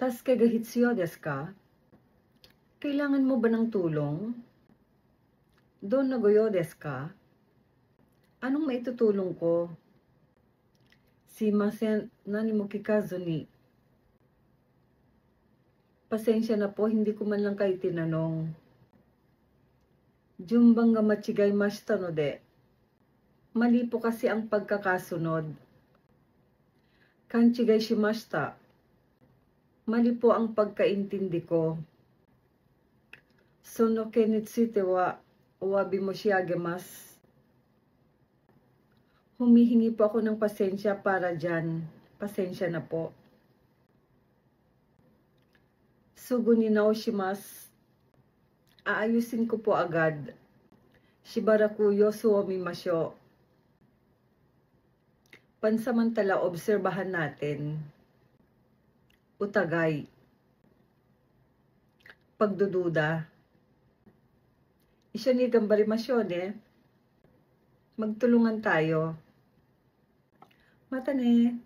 Tasukegahitsuyo desu ka? Kailangan mo ba ng tulong? Donna goyo desu ka? Anong maitutulong ko? Sumimasen, nani mo kikazu ni. Pasensya na po, hindi ko man lang kayo tinanong. Junban ga machigaimashita no de. Mali po kasi ang pagkakasunod. Kanchigai shimashita. Mali po ang pagkaintindi ko. Sono ken ni tsuite wa owabi mo shiagemasu. Humihingi po ako ng pasensya para dyan. Pasensya na po. Sugu ni naoshimasu. Aayusin ko po agad. Shibaraku yosuomimasyo. Pansamantala, obserbahan natin. Utagay. Pagdududa. Isyo ni gambarimasyo ne. Magtulungan tayo. Mata ne.